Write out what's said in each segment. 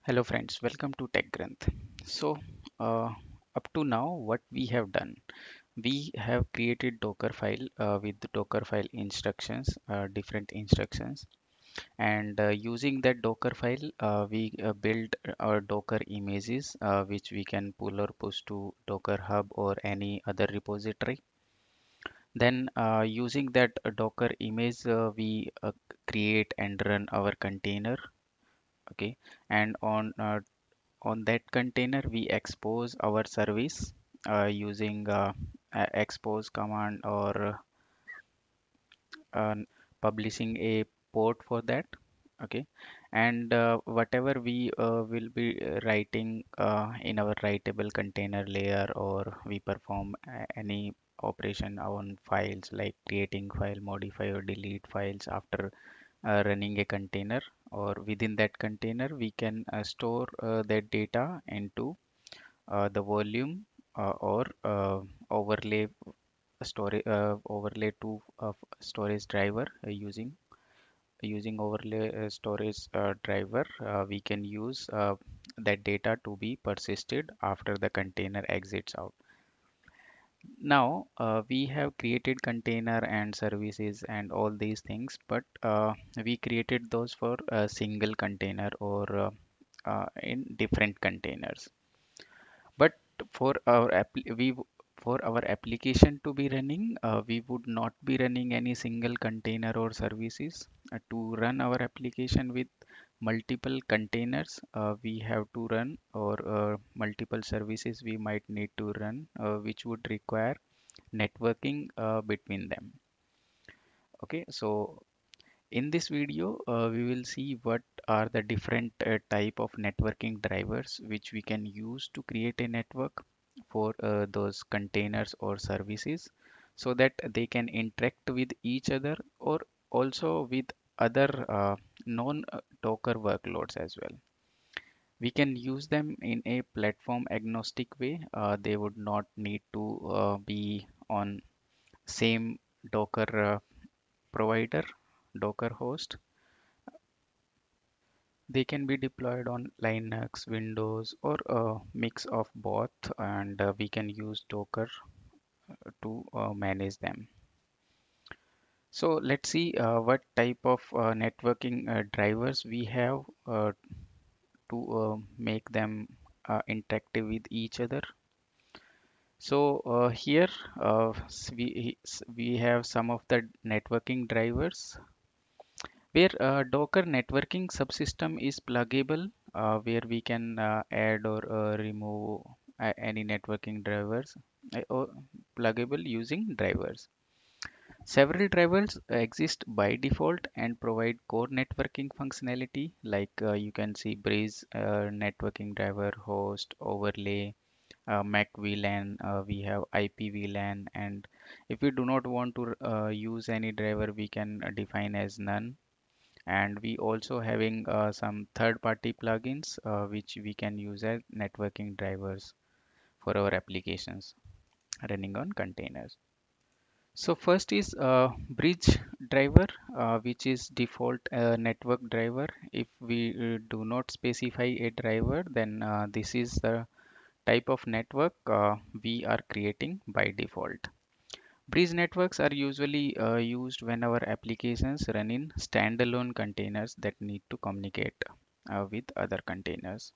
Hello friends, welcome to TechGranth. So uh, up to now what we have done, we have created Docker file with the Docker file instructions, different instructions, and using that Docker file we build our Docker images which we can pull or push to Docker Hub or any other repository. Then using that Docker image we create and run our container. Okay, and on that container we expose our service using expose command or publishing a port for that. Okay, and whatever we will be writing in our writable container layer, or we perform any operation on files like creating file, modify or delete files after running a container, or within that container we can store that data into the volume or overlay storage overlay to storage driver using overlay storage driver we can use that data to be persisted after the container exits out. Now we have created container and services and all these things, but we created those for a single container or in different containers. But for our for our application to be running, we would not be running any single container or services. To run our application with multiple containers, we have to run, or multiple services we might need to run, which would require networking between them. Okay, so in this video, we will see what are the different type of networking drivers which we can use to create a network for those containers or services, so that they can interact with each other or also with other non-Docker workloads as well. We can use them in a platform agnostic way. They would not need to be on same Docker provider, Docker host. They can be deployed on Linux, Windows, or a mix of both, and we can use Docker to manage them. So let's see what type of networking drivers we have to make them interactive with each other. So here we have some of the networking drivers where Docker networking subsystem is pluggable, where we can add or remove any networking drivers, or pluggable using drivers. Several drivers exist by default and provide core networking functionality, like you can see Breeze networking driver, host, overlay, Mac VLAN, we have IP VLAN, and if we do not want to use any driver, we can define as none. And we also having some third-party plugins which we can use as networking drivers for our applications running on containers. So first is bridge driver, which is default network driver. If we do not specify a driver, then this is the type of network we are creating by default. Bridge networks are usually used when our applications run in standalone containers that need to communicate with other containers.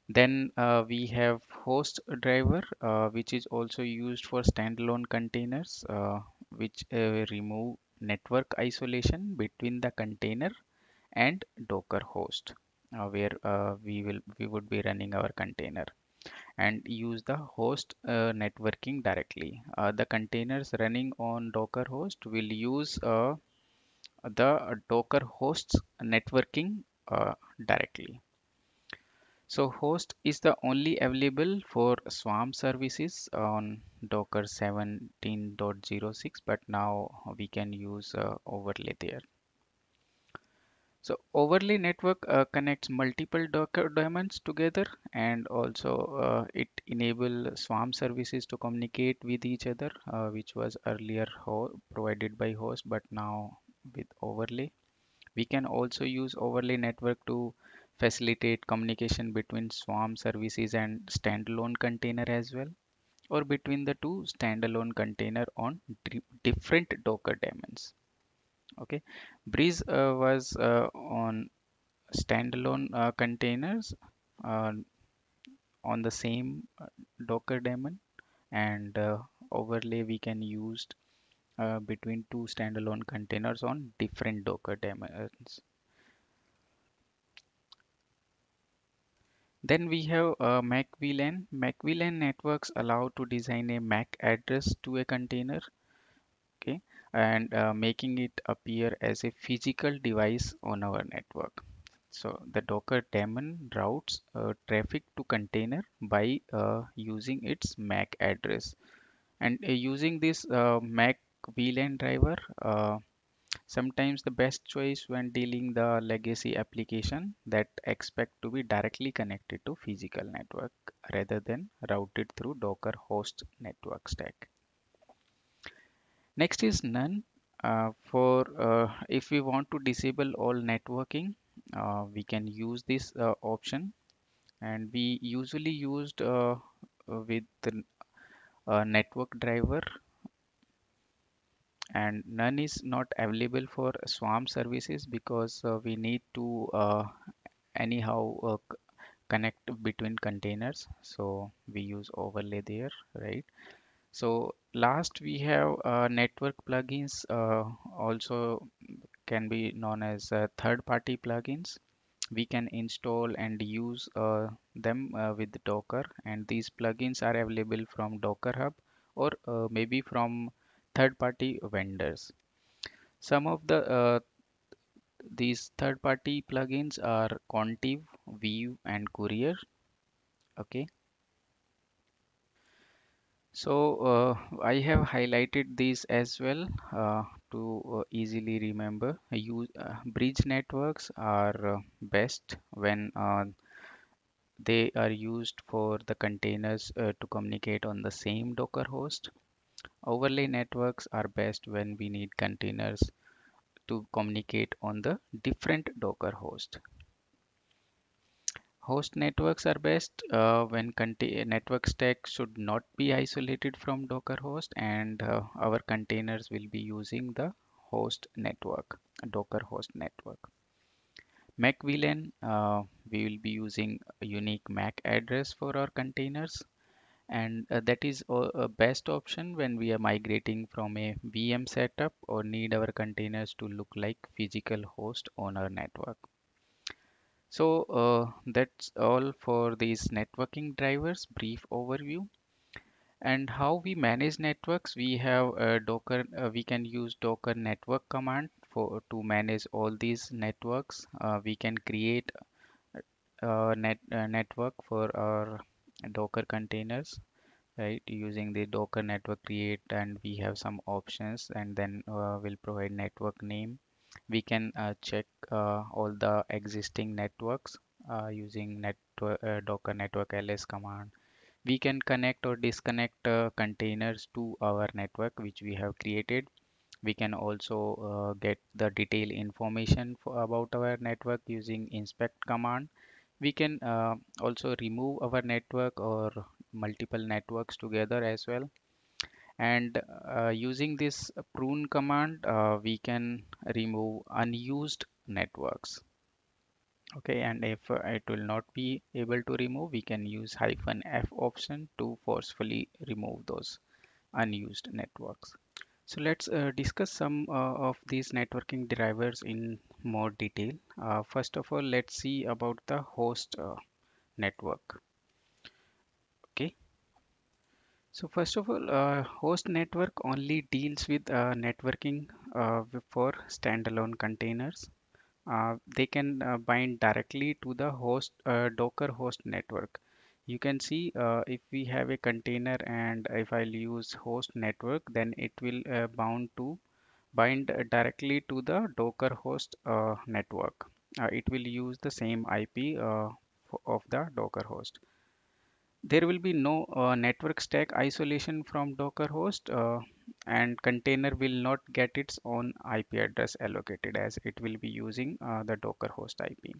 Then we have host driver, which is also used for standalone containers, which remove network isolation between the container and Docker host, where we would be running our container and use the host networking directly. The containers running on Docker host will use the Docker hosts networking directly. So host is the only available for Swarm services on Docker 17.06, but now we can use overlay there. So overlay network connects multiple Docker daemons together, and also it enable Swarm services to communicate with each other, which was earlier provided by host, but now with overlay. We can also use overlay network to facilitate communication between Swarm services and standalone container as well, or between the two standalone container on different Docker daemons. Okay, Breeze was on standalone containers uh, on the same Docker daemon, and overlay we can use between two standalone containers on different Docker daemons. Then we have MAC VLAN. MAC VLAN networks allow to design a MAC address to a container, okay, and making it appear as a physical device on our network. So the Docker daemon routes traffic to container by using its MAC address. And using this MAC VLAN driver, sometimes the best choice when dealing the legacy application that expect to be directly connected to physical network rather than routed through Docker host network stack. Next is none. For if we want to disable all networking, we can use this option, and we usually used with the network driver, and none is not available for Swarm services because we need to anyhow connect between containers, so we use overlay there, right? So last we have network plugins, also can be known as third-party plugins. We can install and use them with Docker, and these plugins are available from Docker Hub or maybe from third-party vendors. Some of these third-party plugins are Contiv, Weave, and Courier. Okay, so I have highlighted these as well to easily remember. Bridge networks are best when they are used for the containers to communicate on the same Docker host. Overlay networks are best when we need containers to communicate on the different Docker host. Host networks are best when network stack should not be isolated from Docker host, and our containers will be using the host network, Docker host network. MAC VLAN, we will be using a unique MAC address for our containers, and that is a best option when we are migrating from a VM setup or need our containers to look like physical host on our network. So that's all for these networking drivers, brief overview. And how we manage networks, we have Docker, we can use Docker network command for to manage all these networks. We can create network for our Docker containers, right, using the Docker network create, and we have some options, and then we'll provide network name. We can check all the existing networks using Docker network ls command. We can connect or disconnect containers to our network which we have created. We can also get the detailed information about our network using inspect command. We can also remove our network or multiple networks together as well. And using this prune command, we can remove unused networks. Okay, and if it will not be able to remove, we can use -f option to forcefully remove those unused networks. So let's discuss some of these networking drivers in more detail. First of all, let's see about the host network. Okay, so first of all, host network only deals with networking for standalone containers. They can bind directly to the host Docker host network. You can see if we have a container and if I'll use host network, then it will bind directly to the Docker host network. It will use the same IP of the Docker host. There will be no network stack isolation from Docker host, and container will not get its own IP address allocated as it will be using the Docker host IP.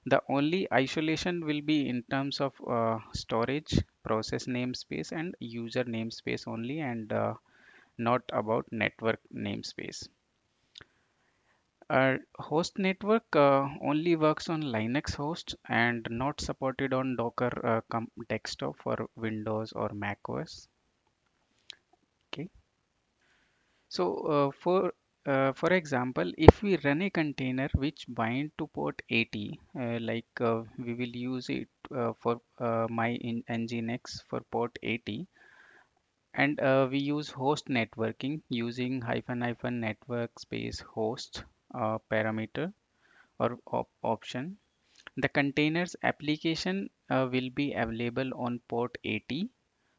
The only isolation will be in terms of storage, process namespace, and user namespace only, and not about network namespace. Host network only works on Linux hosts and not supported on Docker desktop for Windows or Mac OS. Okay. So for example, if we run a container which bind to port 80, we will use it for Nginx for port 80, and we use host networking using hyphen network space host parameter or option. The container's application will be available on port 80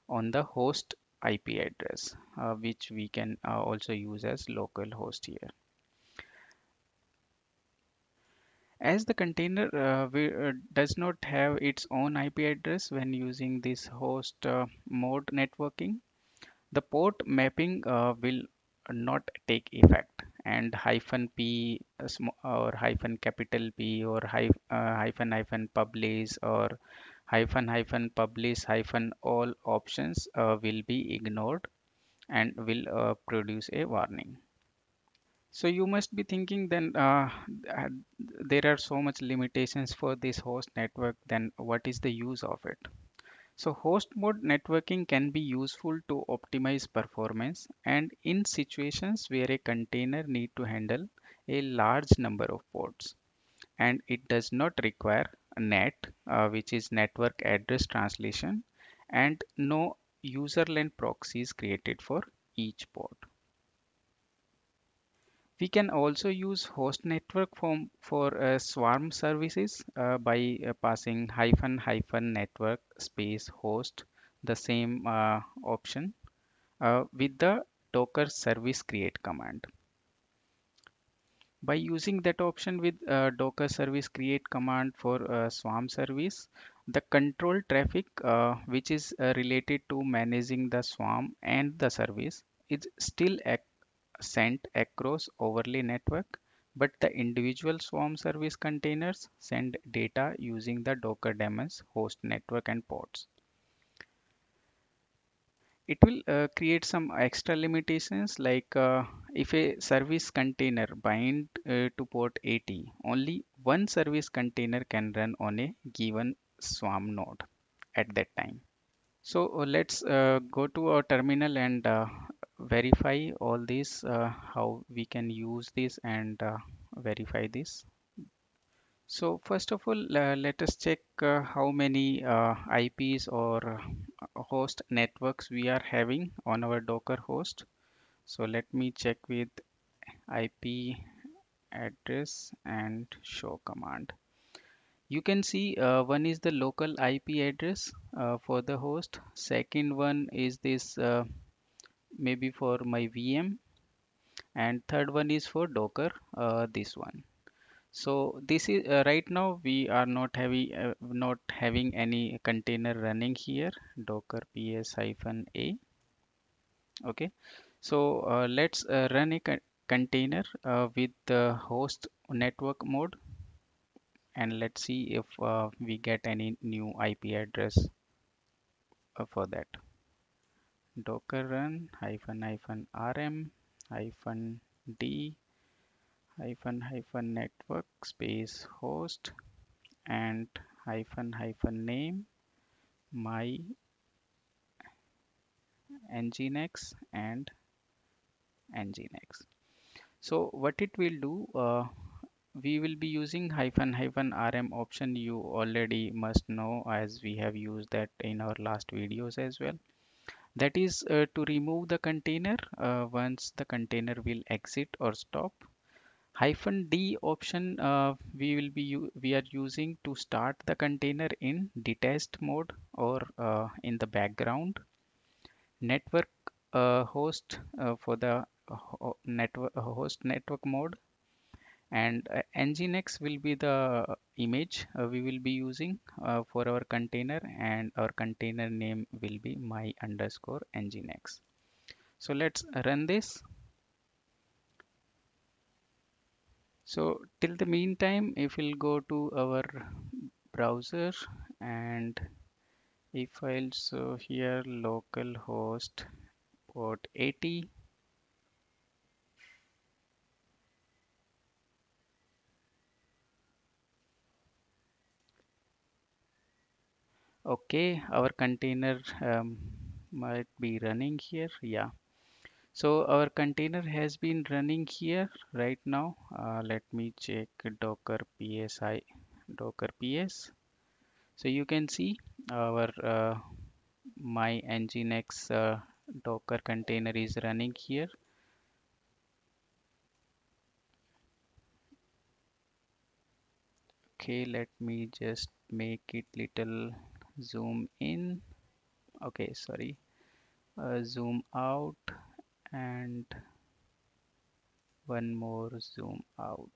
on the host IP address, which we can also use as local host here. As the container does not have its own IP address when using this host mode networking, the port mapping will not take effect, and hyphen p or hyphen capital P or hyphen publish or hyphen publish hyphen all options will be ignored and will produce a warning. So you must be thinking then there are so much limitations for this host network, then what is the use of it? So host mode networking can be useful to optimize performance and in situations where a container need to handle a large number of ports and it does not require a NAT, which is network address translation, and no userland proxies created for each port. We can also use host network for swarm services by passing hyphen network space host, the same option with the Docker service create command. By using that option with Docker service create command for swarm service, the control traffic which is related to managing the swarm and the service is still sent across overlay network, but the individual swarm service containers send data using the Docker daemons host network and ports. It will create some extra limitations like if a service container bind to port 80, only one service container can run on a given swarm node at that time. So let's go to our terminal and verify all this, how we can use this and verify this. So first of all, let us check how many IPs or host networks we are having on our Docker host. So let me check with IP address and show command. You can see one is the local IP address for the host. Second one is this maybe for my VM, and third one is for Docker, this one. So this is right now we are not having any container running here, Docker ps hyphen a. Okay, so let's run a container with the host network mode, and let's see if we get any new IP address for that. Docker run hyphen rm hyphen d hyphen network space host and hyphen name my nginx and nginx. So what it will do, we will be using hyphen rm option. You already must know as we have used that in our last videos as well. That is to remove the container once the container will exit or stop. Hyphen D option we are using to start the container in detached mode or in the background. Network host for the network host network mode, and nginx will be the image we will be using for our container, and our container name will be my underscore nginx. So let's run this. So till the meantime, if we'll go to our browser, and if I'll show here localhost port 80. Okay, our container might be running here. Yeah. So our container has been running here right now. Let me check docker psi docker ps. So you can see our my nginx docker container is running here. Okay, let me just make it little zoom in. Okay, sorry, zoom out, and one more zoom out.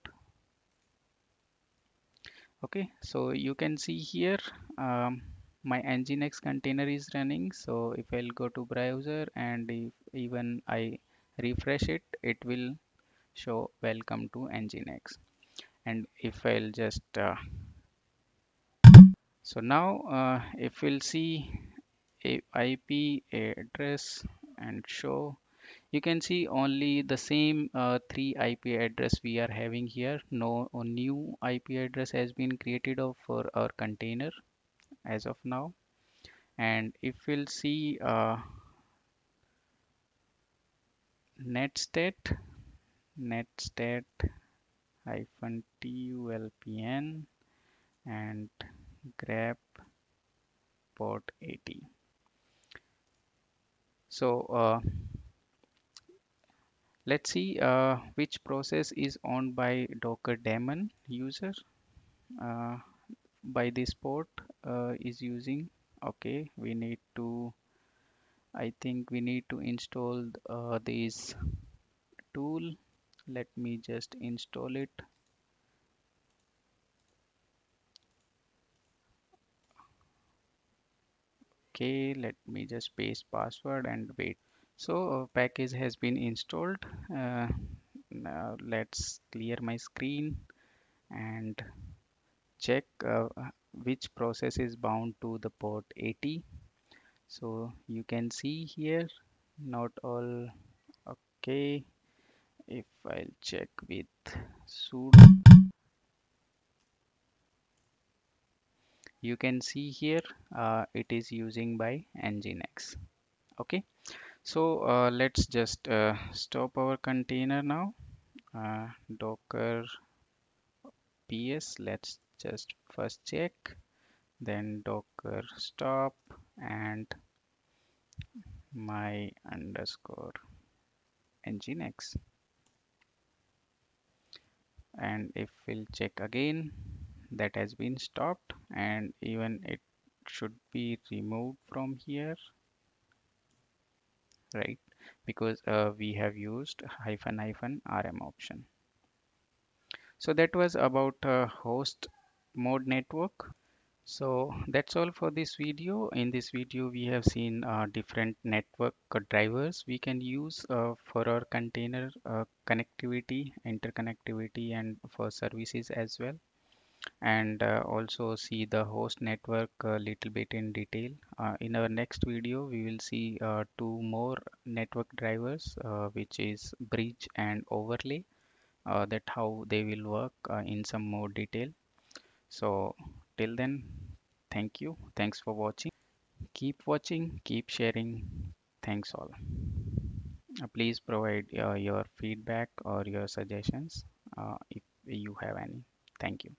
Okay, so you can see here my nginx container is running. So if I'll go to browser, and if even I refresh it, it will show welcome to nginx. And if I'll just so now if we'll see a IP address and show, you can see only the same three IP address we are having here. No new IP address has been created for our container as of now. And if we'll see netstat netstat hyphen tulpn and grep port 80. So let's see which process is owned by docker daemon user uh, by this port is using. Okay, we need to, I think we need to install this tool. Let me just install it. Okay, let me just paste password and wait. So package has been installed. Now let's clear my screen and check which process is bound to the port 80. So you can see here not all. Okay, if I'll check with sudo, you can see here it is using by nginx. Okay, so let's just stop our container now. Docker ps, let's just first check, then docker stop and my underscore nginx. And if we'll check again, that has been stopped, and even it should be removed from here, right? Because we have used hyphen hyphen rm option. So that was about host mode network. So that's all for this video. In this video, we have seen different network drivers we can use for our container connectivity, interconnectivity, and for services as well. And also see the host network a little bit in detail. In our next video, we will see two more network drivers, which is bridge and overlay, that how they will work in some more detail. So till then, thank you. Thanks for watching. Keep watching, keep sharing. Thanks all. Please provide your feedback or your suggestions if you have any. Thank you.